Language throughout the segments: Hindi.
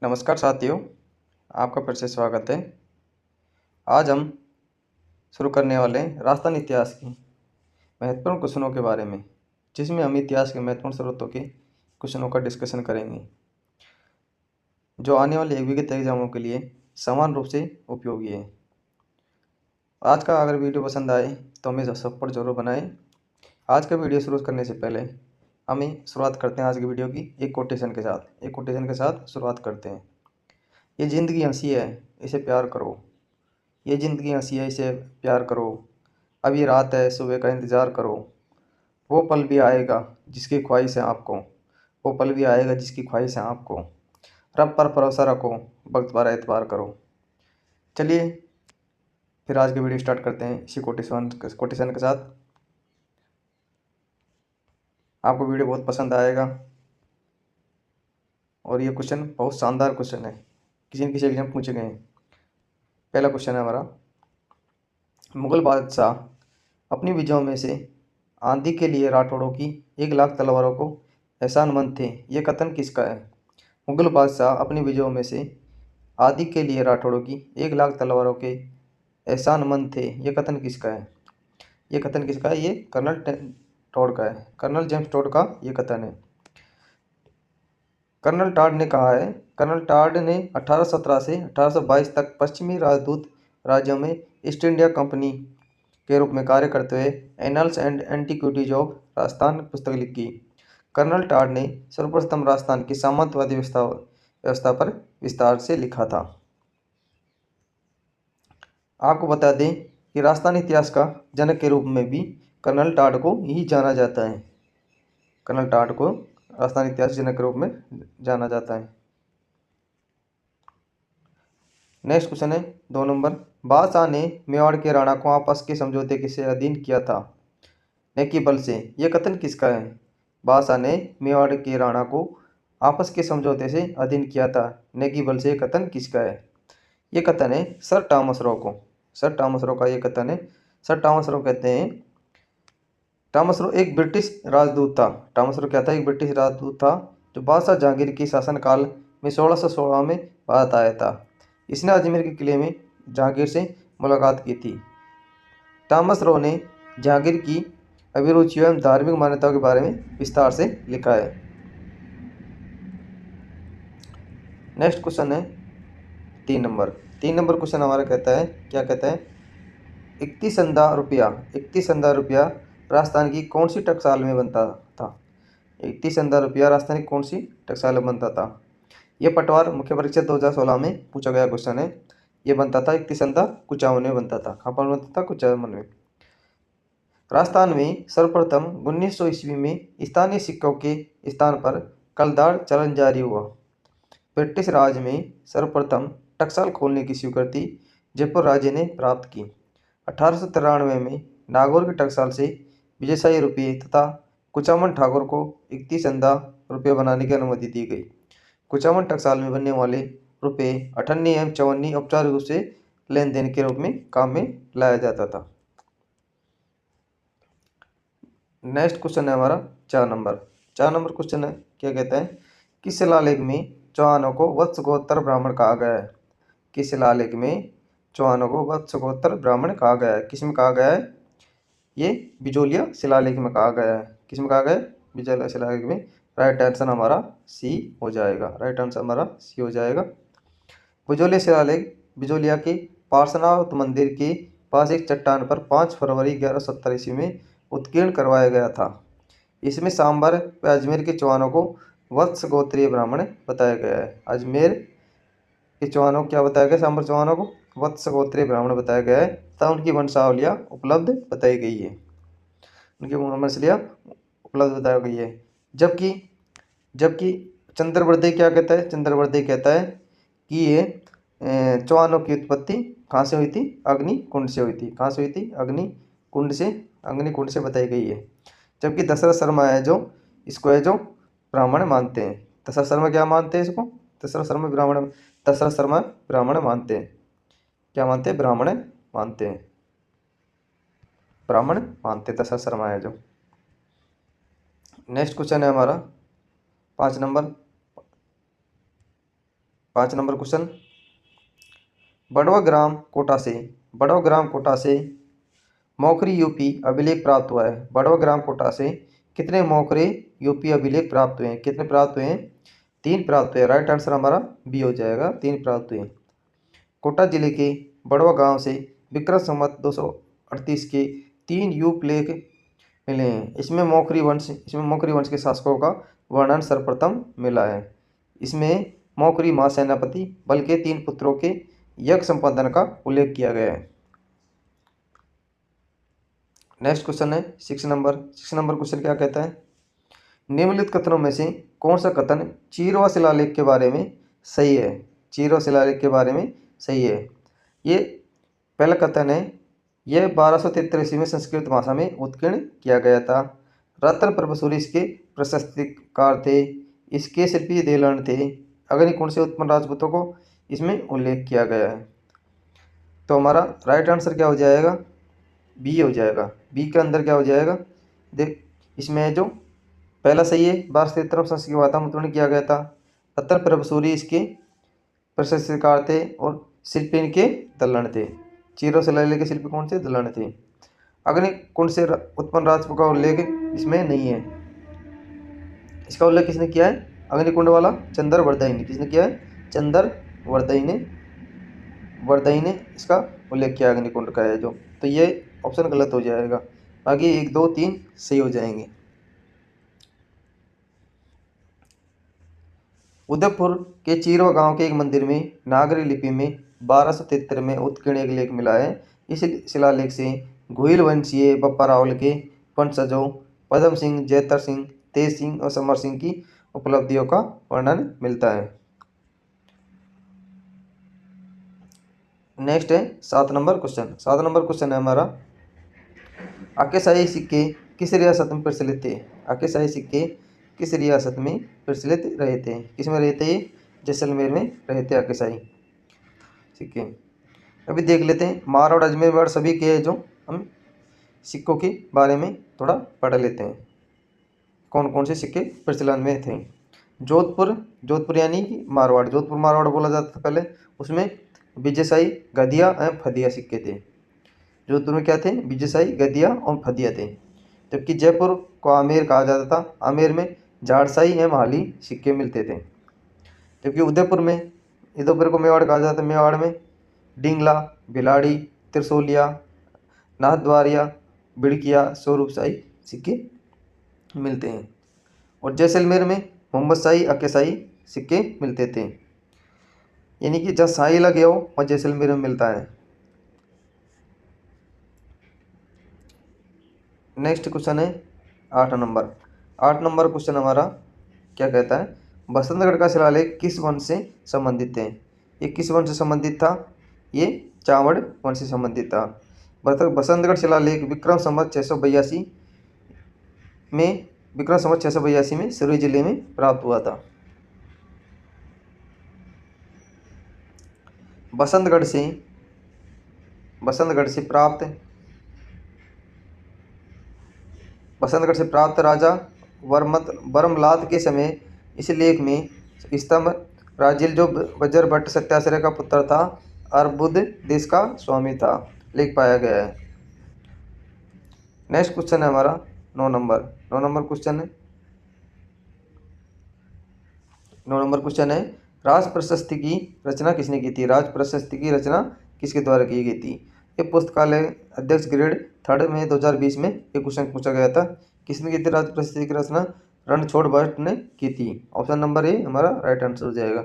नमस्कार साथियों, आपका फिर से स्वागत है। आज हम शुरू करने वाले हैं राजस्थान इतिहास की महत्वपूर्ण क्वेश्चनों के बारे में, जिसमें हम इतिहास के महत्वपूर्ण स्रोतों के क्वेश्चनों का डिस्कशन करेंगे, जो आने वाले विगत एग्जामों के लिए समान रूप से उपयोगी है। आज का अगर वीडियो पसंद आए तो हमें सपोर्ट जरूर बनाएं। आज का वीडियो शुरू करने से पहले हमें शुरुआत करते हैं आज की वीडियो की एक कोटेशन के साथ शुरुआत करते हैं। ये ज़िंदगी हंसी है, इसे प्यार करो। ये ज़िंदगी हंसी है, इसे प्यार करो। अभी रात है, सुबह का इंतज़ार करो। वो पल भी आएगा जिसकी ख्वाहिश है आपको। वो पल भी आएगा जिसकी ख्वाहिश है आपको। रब पर भरोसा रखो, वक्त पर एतबार करो। चलिए फिर आज की वीडियो स्टार्ट करते हैं इसी कोटेशन के साथ। आपको वीडियो बहुत पसंद आएगा और ये क्वेश्चन बहुत शानदार क्वेश्चन है, किसी न किसी एग्जाम पूछे गए हैं। पहला क्वेश्चन है हमारा, मुगल बादशाह अपनी विजयों में से आंधी के लिए राठौड़ों की 1,00,000 तलवारों को एहसानमंद थे, ये कथन किसका है? मुगल बादशाह अपनी विजयों में से आदि के लिए राठौड़ों की 1,00,000 तलवारों के एहसानमंद थे, ये कथन किसका है? ये कथन किसका है? ये कर्नल टॉड का है, कर्नल जेम्स टॉड का ये कथन है। कर्नल टॉड ने कहा है, कर्नल टॉड ने 1817 से 1822 तक पश्चिमी राजदूत राज्यों में ईस्ट इंडिया कंपनी के रूप में कार्य करते हुए annuls and antiquities of Rajasthan पुस्तक लिखी। कर्नल टॉड ने सर्वप्रथम राजस्थान की सामंतवादी व्यवस्था पर विस्तार से लिखा था। आपको बता दें कि राजस्थान इतिहास का जनक के रूप में भी कर्नल टॉड को ही जाना जाता है। कर्नल टॉड को राजस्थान इतिहास जनक के रूप में जाना जाता है। नेक्स्ट क्वेश्चन है 2 नंबर, बादशाह ने मेवाड़ के राणा को आपस के समझौते किसे अधीन किया था? नेकी बल से, यह कथन किसका है? बादशाह ने मेवाड़ के राणा को आपस के समझौते से अधीन किया था, नेकी बल से, कथन किसका है? ये कथन है सर टॉमस रो को। सर टॉमस रो का ये कथन है। सर टॉमस रो कहते हैं, टॉमस रो एक ब्रिटिश राजदूत था। टॉमस रो क्या था? एक ब्रिटिश राजदूत था जो बादशाह जहांगीर के शासनकाल में 1616 में भारत आया था। इसने अजमेर के किले में जहांगीर से मुलाकात की थी। टॉमस रो ने जहांगीर की अभिरुचियों एवं धार्मिक मान्यताओं के बारे में विस्तार से लिखा है। नेक्स्ट क्वेश्चन है 3 नंबर। 3 नंबर क्वेश्चन हमारा कहता है, क्या कहता है? 31,000 रुपया राजस्थान की कौन सी टकसाल में बनता था? 31,000 रुपया राजस्थान की कौन सी टकसाल में बनता था? यह पटवार मुख्य परीक्षा 2016 में पूछा गया क्वेश्चन है। ये बनता था 31,000 कुचावन में बनता था। कहाँ पर बनता था? कुचावन में। राजस्थान में सर्वप्रथम 1900 ईस्वी में स्थानीय सिक्कों के स्थान पर कलदार चलन जारी हुआ। ब्रिटिश राज में सर्वप्रथम टकसाल खोलने की स्वीकृति जयपुर राज्य ने प्राप्त की। 1893 में नागौर की टकसाल से विजयशाही रुपये तथा कुचामन ठाकुर को 31,000 रुपये बनाने की अनुमति दी गई। कुचामन टकसाल में बनने वाले रुपये 98 एवं 54 औपचारिक रूप से लेन देन के रूप में काम में लाया जाता था। नेक्स्ट क्वेश्चन है हमारा 4 नंबर। 4 नंबर क्वेश्चन है, क्या कहता है? किस शिलालेख में चौहानों को वत्स गोत्र ब्राह्मण कहा गया है? किस शिलालेख में चौहानों को वत्स गोत्र ब्राह्मण कहा गया है? किस में कहा गया है? ये बिजोलिया शिलालेख में कहा गया है। किस में कहा गया है? बिजोलिया शिलालेख में। राइट आंसर हमारा सी हो जाएगा। राइट आंसर हमारा सी हो जाएगा। बिजोलिया शिलालेख बिजोलिया के पार्श्वनाथ मंदिर के पास एक चट्टान पर 5 फरवरी 1170 ईस्वी में उत्कीर्ण करवाया गया था। इसमें सांबर व अजमेर के चौहानों को वत्स गोत्रीय ब्राह्मण बताया गया है। अजमेर के चौहानों को क्या बताया गया? सांबर चौहानों को वत्स गोत्रीय ब्राह्मण बताया गया है तथा उनकी वंशावलियाँ उपलब्ध बताई गई है। उनकी वंशावलियाँ उपलब्ध बताई गई है। जबकि जबकि चंद्रवर्दी क्या कहता है? चंद्रवर्दी कहता है कि ये चौहानों की उत्पत्ति कहाँ से हुई थी? अग्निकुंड से हुई थी। कहाँ से हुई थी? अग्निकुंड से बताई गई है। जबकि दशरथ शर्मा है जो इसको है जो ब्राह्मण मानते हैं। दशरथ शर्मा क्या मानते हैं इसको? दशरथ शर्मा ब्राह्मण मानते हैं। क्या मानते हैं? ब्राह्मण मानते हैं। ब्राह्मण मानते हैं दशरथ शर्मा है जो। नेक्स्ट क्वेश्चन है हमारा 5 नंबर। 5 नंबर क्वेश्चन, बड़वा ग्राम कोटा से, बड़वा ग्राम कोटा से मोखरी यूपी अभिलेख प्राप्त हुआ है। बड़वा ग्राम कोटा से कितने मोखरे यूपी अभिलेख प्राप्त हुए हैं? कितने प्राप्त हुए हैं? 3 प्राप्त हुए। राइट आंसर हमारा बी हो जाएगा, 3 प्राप्त हुए। कोटा जिले के बड़वा गांव से विक्रम संवत 238 के 3 यूपलेख मिले हैं। इसमें मोखरी वंश के शासकों का वर्णन सर्वप्रथम मिला है। इसमें मोखरी महासेनापति बल के 3 पुत्रों के यज्ञ संपादन का उल्लेख किया गया है। नेक्स्ट क्वेश्चन है 6 नंबर। 6 नंबर क्वेश्चन क्या कहता है? निम्नलिखित कथनों में से कौन सा कथन चीरवा शिलालेख के बारे में सही है? चीरवा शिलालेख के बारे में सही है। ये पहला कथन है, यह 1273 ईस्वी में संस्कृत भाषा में उत्कीर्ण किया गया था। रत्न प्रभसूरी इसके प्रशस्तिकार थे। इसके शिल्पी देलन थे। अग्निकुंड से उत्पन्न राजपूतों को इसमें उल्लेख किया गया है। तो हमारा राइट आंसर क्या हो जाएगा? बी हो जाएगा। बी के अंदर क्या हो जाएगा? देख, इसमें जो पहला सही है, 1273 संस्कृत की वार्ता में उत्पन्न किया गया था। रत्न प्रभसूरी इसके प्रशस्तिकार थे और शिल्पी इनके दल्लन थे। चीरो शिलालेख के शिल्पी कौन से? दल्लन थे। अग्निकुंड से उत्पन्न राजपूत का उल्लेख इसमें नहीं है। इसका उल्लेख किसने किया है? अग्निकुंड वाला चंद्रवर्धई ने। किसने किया है? चंद्रवर्धई ने इसका उल्लेख किया अग्निकुंड का है जो। तो ये ऑप्शन गलत हो जाएगा। बाकी 1, 2, 3 सही हो जाएंगे। उदयपुर के चीरवा गांव के एक मंदिर में नागरी लिपि में 1273 में उत्कीर्ण एक लेख मिला है। इस शिलालेख से घुइल वंशीय बप्पा रावल के वंशजों पदम सिंह, जैतर सिंह, तेज सिंह और समर सिंह की उपलब्धियों का वर्णन मिलता है। नेक्स्ट है 7 नंबर क्वेश्चन। 7 नंबर क्वेश्चन है हमारा, आकेशाही सिक्के किस रियासत में प्रचलित थे? आकेशाही सिक्के किस रियासत में प्रचलित रहे थे? किस में रहे थे? जैसलमेर में रहे थे आकेशाही सिक्के। अभी देख लेते हैं मारवाड़, अजमेर, मेवाड़ सभी के जो हम सिक्कों के बारे में थोड़ा पढ़ लेते हैं, कौन कौन से सिक्के प्रचलन में थे। जोधपुर यानी कि मारवाड़, जोधपुर मारवाड़ बोला जाता था पहले। उसमें विजयशाही, गदिया एवं फदिया सिक्के थे। जोधपुर में क्या थे? विजयशाही, गदिया और फदिया थे। जबकि जयपुर को आमेर कहा जाता था। आमेर में झाड़शाही एवं हाली सिक्के मिलते थे। जबकि उदयपुर को मेवाड़ कहा जाता है। मेवाड़ में डिंगला, भिलाड़ी, त्रिशूलिया, नाथद्वारिया, बिड़किया, स्वरूपशाही सिक्के मिलते हैं। और जैसलमेर में मोहम्मदशाही, अक्केशाही सिक्के मिलते थे। यानी कि जहाँ शाही लगे हो वहाँ जैसलमेर में मिलता है। नेक्स्ट क्वेश्चन है 8 नंबर। 8 नंबर क्वेश्चन हमारा क्या कहता है? बसंतगढ़ का शिलालेख किस वंश से संबंधित है? ये किस वंश से संबंधित था? ये चावड़ वंश से संबंधित था। बसंतगढ़ शिलालेख विक्रम संवत 682 में सिरोही जिले में प्राप्त हुआ था। बसंतगढ़ से प्राप्त राजा वर्मलात के समय इस लेख में स्तंभ राजिल जो वज्रभट्ट सत्याश्रय का पुत्र था, अर्बुद देश का स्वामी था, लिख पाया गया है। नेक्स्ट क्वेश्चन है हमारा 9 नंबर। 9 नंबर क्वेश्चन है राज प्रशस्ति की रचना किसने की थी? राज प्रशस्ति की रचना किसके द्वारा की गई थी? ये पुस्तकालय अध्यक्ष ग्रेड 3 में 2020 में एक क्वेश्चन पूछा गया था। किसने की थी राज प्रशस्ति की रचना? रणछोड़ भट्ट ने की थी। ऑप्शन नंबर ए हमारा राइट आंसर हो जाएगा।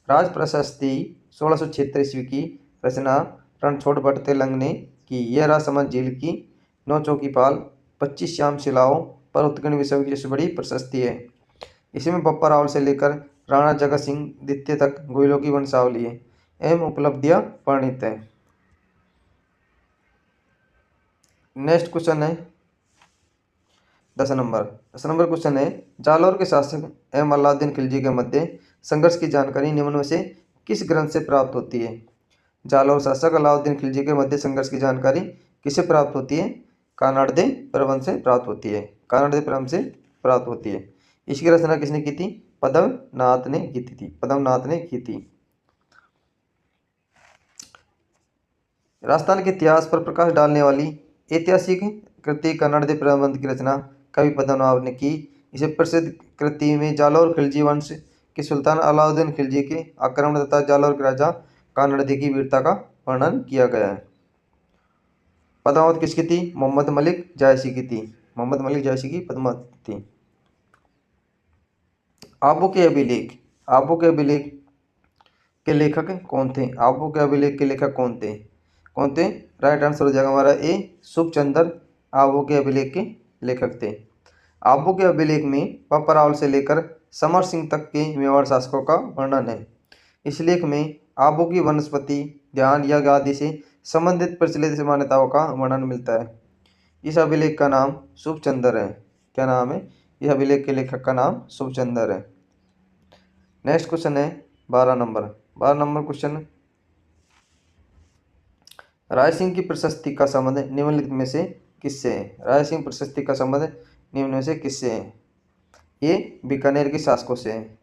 राज प्रशस्ति 1676 ईस्वी की रचना रणछोड़ भट्ट तेलंग ने की। यह राजसमंद झील की 9 चौकीपाल 25 श्याम शिलाओं पर उत्कीर्ण विश्व की सबसे बड़ी प्रशस्ति है। इसमें बप्पा रावल से लेकर राणा जगत सिंह द्वितीय तक गोयलों की वंशावली है एवं उपलब्धियां वर्णित है। नेक्स्ट क्वेश्चन है 10 नंबर। 10 नंबर क्वेश्चन है जालौर के शासक एवं अलाउद्दीन खिलजी के मध्य संघर्ष की जानकारी निम्न में से किस ग्रंथ से प्राप्त होती है? जालौर शासक अलाउद्दीन खिलजी के मध्य संघर्ष की जानकारी किससे प्राप्त होती है? कानड़दे प्रबंध से प्राप्त होती है। कानड़दे प्रबंध से प्राप्त होती है। इसकी रचना किसने की थी? पद्मनाथ ने की थी। राजस्थान के इतिहास पर प्रकाश डालने वाली ऐतिहासिक कृति कन्नड़ प्रबंध की रचना कवि पद्मनाभ ने की। इसे प्रसिद्ध कृति में जालौर खिलजी वंश के सुल्तान अलाउद्दीन खिलजी के आक्रमण तथा जालौर के राजा कानड़दे की वीरता का वर्णन किया गया है। पद्मावत किसकी थी? मोहम्मद मलिक जायसी की थी। मोहम्मद मलिक जायसी की पद्मावत थी। आबू के अभिलेख, आबू के अभिलेख के लेखक कौन थे? आबू के अभिलेख के लेखक कौन थे? कौन थे? राइट आंसर हो जाएगा हमारा ए, सुखचंद्र आबू के अभिलेख के लेखक थे। आबू के अभिलेख में पपरावल से लेकर समर सिंह तक के मेवाड़ शासकों का वर्णन है। इस लेख में आबू की वनस्पति, ध्यान, यज्ञ आदि से संबंधित प्रचलित मान्यताओं का वर्णन मिलता है। इस अभिलेख का नाम सुखचंद्र है। क्या नाम है? इस अभिलेख के लेखक का नाम सुखचंद्र है। नेक्स्ट क्वेश्चन है 12 नंबर क्वेश्चन, राय सिंह की प्रशस्ति का संबंध निम्नलिखित में से किससे है? राय सिंह प्रशस्ति का संबंध निम्न में से किससे है? ये बीकानेर के शासकों से है।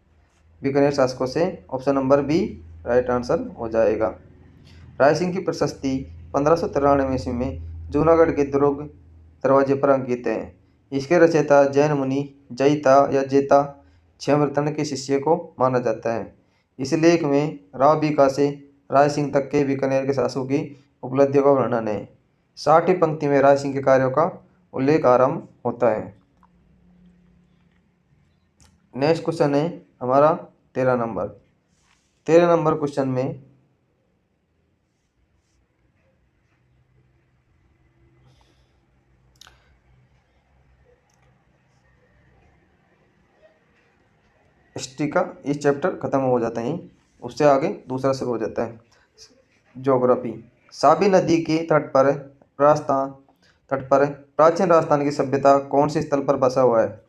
बीकानेर शासकों से। Option number B right answer हो जाएगा। राय सिंह की प्रशस्ति 1593 ईस्वी में जूनागढ़ के दुर्ग दरवाजे पर अंकित है। इसके रचयिता जैन मुनि जयिता या जेता क्षमरतन के शिष्य को माना जाता है। इस लेख में राव बीका से राय सिंह तक के बीकानेर के शासकों की उपलब्धियों का वर्णन है। 60वीं पंक्ति में राय सिंह के कार्यों का उल्लेख आरंभ होता है। नेक्स्ट क्वेश्चन है हमारा 13 नंबर क्वेश्चन में हिस्ट्री का इस चैप्टर खत्म हो जाता है, उससे आगे दूसरा शुरू हो जाता है ज्योग्राफी। साबी नदी के तट पर प्राचीन राजस्थान की सभ्यता कौन से स्थल पर बसा हुआ है?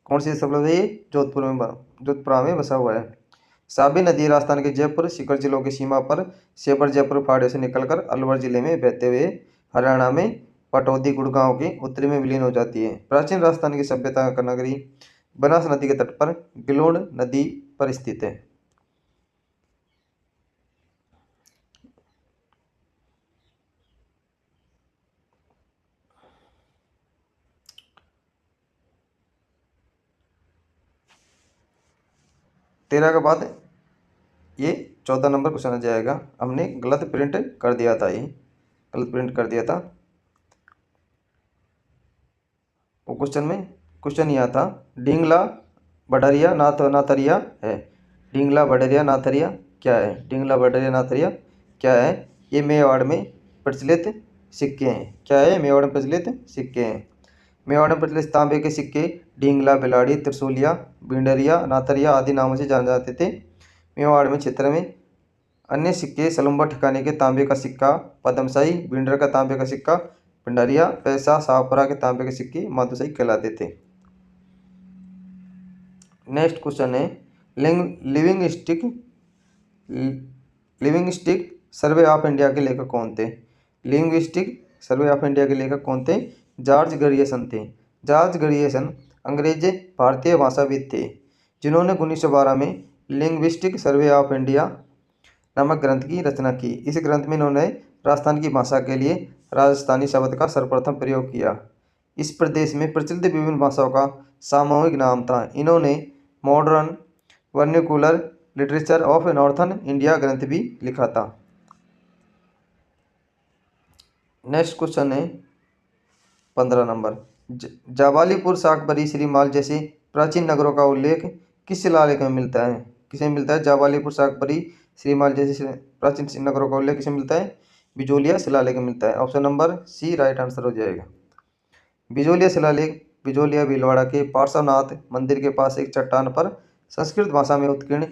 कौन सी स्थल पर? ये जोधपुर में बसा हुआ है। साबी नदी राजस्थान के जयपुर सीकर जिलों की सीमा पर सेबर जयपुर फाड़े से निकलकर अलवर जिले में बहते हुए हरियाणा में पटौदी गुड़गांव के उत्तरी में विलीन हो जाती है। प्राचीन राजस्थान की सभ्यता का नगरी बनास नदी के तट पर गिलोड नदी पर स्थित है। तेरह के बाद ये 14 नंबर क्वेश्चन आ जाएगा। हमने गलत प्रिंट कर दिया था, ये गलत प्रिंट कर दिया था। वो क्वेश्चन यह था, ढींगला बडरिया नाथरिया है। ढींगला बडरिया नाथरिया क्या है? ढींगला बडरिया नाथरिया क्या है? ये मेवाड़ में प्रचलित सिक्के हैं। क्या है? मेवाड़ में प्रचलित सिक्के हैं। मेवाड़ में प्रचलित तांबे के सिक्के ढींगला, बिलाड़ी, त्रिशूलिया, भिंडरिया, नाथरिया आदि नामों से जाने जाते थे। मेवाड़ में क्षेत्र में अन्य सिक्के सलुम्बर ठिकाने के तांबे का सिक्का पद्मशाही, भिंडर का तांबे का सिक्का भंडारिया, पैसा शाहपुरा के तांबे के सिक्के माधुशाही कहलाते थे। नेक्स्ट क्वेश्चन है, लिविंगस्टिक सर्वे ऑफ इंडिया के लेखक कौन थे? लिविंगस्टिक सर्वे ऑफ इंडिया के लेखक कौन थे? जॉर्ज ग्रियर्सन थे। जॉर्ज ग्रियर्सन अंग्रेज भारतीय भाषाविद थे, जिन्होंने 1912 में लिंग्विस्टिक सर्वे ऑफ इंडिया नामक ग्रंथ की रचना की। इस ग्रंथ में इन्होंने राजस्थान की भाषा के लिए राजस्थानी शब्द का सर्वप्रथम प्रयोग किया। इस प्रदेश में प्रचलित विभिन्न भाषाओं का सामूहिक नाम था। इन्होंने modern vernacular literature of northern India ग्रंथ भी लिखा था। नेक्स्ट क्वेश्चन है 15 नंबर, जाबालीपुर, शाकंभरी, श्रीमाल जैसे प्राचीन नगरों का उल्लेख किस शिलालेख में मिलता है? किसे मिलता है? जाबालीपुर, शाकंभरी, श्रीमाल जैसे प्राचीन नगरों का उल्लेख किसे मिलता है? बिजोलिया शिलालेख में मिलता है। Option number C right answer हो जाएगा। बिजोलिया शिलालेख बिजोलिया भीलवाड़ा के पार्श्वनाथ मंदिर के पास एक चट्टान पर संस्कृत भाषा में उत्कीर्ण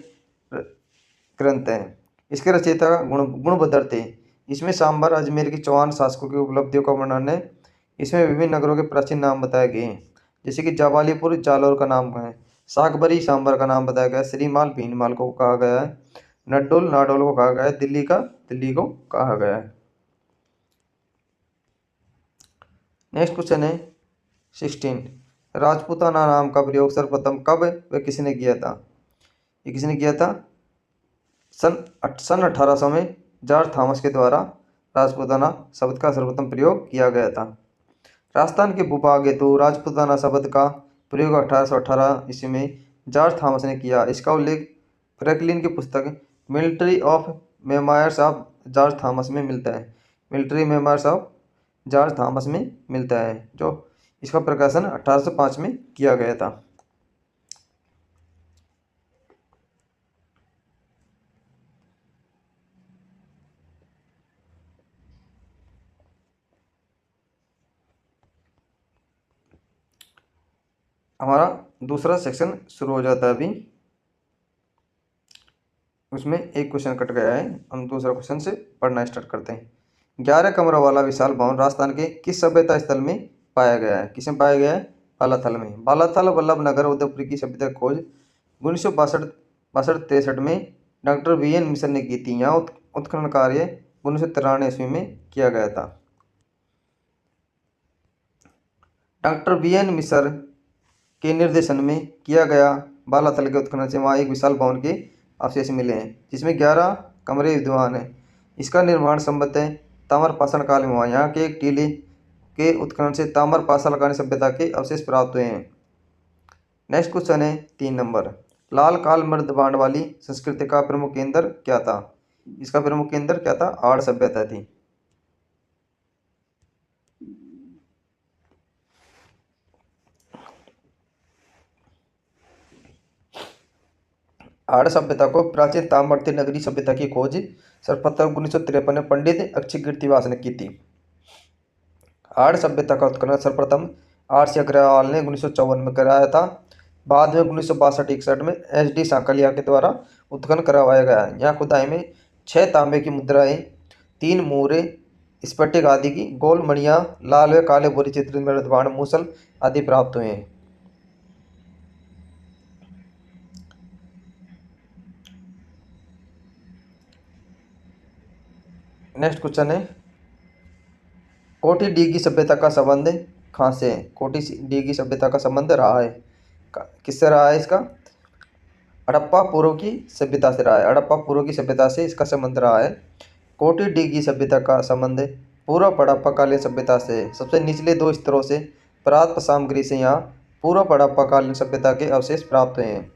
ग्रंथ है। इसके रचयिता गुणभद्र थे। इसमें सांबर अजमेर की चौहान शासकों की उपलब्धियों का वर्णन है। इसमें विभिन्न नगरों के प्राचीन नाम बताए गए हैं, जैसे कि जाबालीपुर जालौर का नाम है, शाकंभरी सांबर का नाम बताया गया है, श्रीमाल भीनमाल को कहा गया है, नड्डोल नाडोल को कहा गया है, दिल्ली को कहा गया है। नेक्स्ट क्वेश्चन है 16, राजपूताना नाम का प्रयोग सर्वप्रथम कब व किसने किया था? ये किसने किया था? सन 1800 में जॉर्ज थॉमस के द्वारा राजपूताना शब्द का सर्वप्रथम प्रयोग किया गया था। राजस्थान के भूभाग हेतु राजपूताना शब्द का प्रयोग 1818 ईस्वी में जॉर्ज थॉमस ने किया। इसका उल्लेख फ्रैंकलिन की पुस्तक military of memoirs of George Thomas में मिलता है। Military memoirs of George Thomas में मिलता है, जो इसका प्रकाशन 1805 में किया गया था। हमारा दूसरा सेक्शन शुरू हो जाता है अभी। उसमें एक क्वेश्चन कट गया है, हम दूसरा क्वेश्चन से पढ़ना स्टार्ट करते हैं। 11 कमरों वाला विशाल भवन राजस्थान के किस सभ्यता स्थल में पाया गया है? किसमें पाया गया है? बालाथल में। बालाथल वल्लभ नगर उदयपुर की सभ्यता की खोज 1962-63 में डॉक्टर VN मिश्र ने की थी। यहाँ उत्खनन कार्य 1993 ईस्वी में किया गया था। डॉक्टर VN मिश्र के निर्देशन में किया गया बालाथल के उत्खनन से वहाँ एक विशाल भवन के अवशेष मिले हैं, जिसमें 11 कमरे विद्यमान हैं। इसका निर्माण संभवतः ताम्रपाषाण काल में हुआ। यहाँ के एक टीले के उत्खनन से ताम्रपाषाण कालीन सभ्यता के अवशेष प्राप्त हुए हैं। नेक्स्ट क्वेश्चन है 3 नंबर। लाल काल मृदबाण वाली संस्कृति का प्रमुख केंद्र क्या था? इसका प्रमुख केंद्र क्या था? आड़ सभ्यता थी। आड़ सभ्यता को प्राचीन ताम्रवर्ती नगरी सभ्यता की खोज सर्वप्रथम 1953 में पंडित अक्षय कीर्तिवास ने की थी। आड़ सभ्यता का उत्खनन सर्वप्रथम RC अग्रवाल ने 1954 में कराया था। बाद में 1962-61 में SD सांकलिया के द्वारा उत्खनन करवाया गया। यहाँ खुदाई में 6 तांबे की मुद्राएं, 3 मोहरे, स्फटिक आदि की गोल मणियाँ, लाल व काले बोरी चित्रित मृदबाण, मूसल आदि प्राप्त हुए हैं। नेक्स्ट क्वेश्चन है, कोटी डी की सभ्यता का संबंध कहाँ से है? कोटी डी की सभ्यता का संबंध रहा है, किससे रहा है? इसका हड़प्पा पूर्व की सभ्यता से रहा है। हड़प्पा पूर्व की सभ्यता से इसका संबंध रहा है। कोटी डी की सभ्यता का संबंध पूर्व हड़प्पा कालीन सभ्यता से है। सबसे निचले 2 स्तरों से प्राप्त सामग्री से यहाँ पूर्व हड़प्पा कालीन सभ्यता के अवशेष प्राप्त हुए हैं,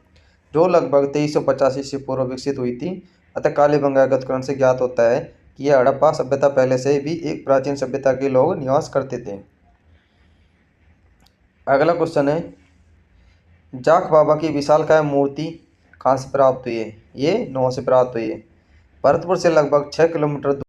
जो लगभग 2350 ईस्वी पूर्व विकसित हुई थी। अतः कालीबंगा के उत्खनन से ज्ञात होता है कि यह हड़प्पा सभ्यता पहले से भी एक प्राचीन सभ्यता के लोग निवास करते थे। अगला क्वेश्चन है, जाख बाबा की विशालकाय मूर्ति कहाँ से प्राप्त हुई है? ये 9 से प्राप्त हुई है। भरतपुर से लगभग 6 किलोमीटर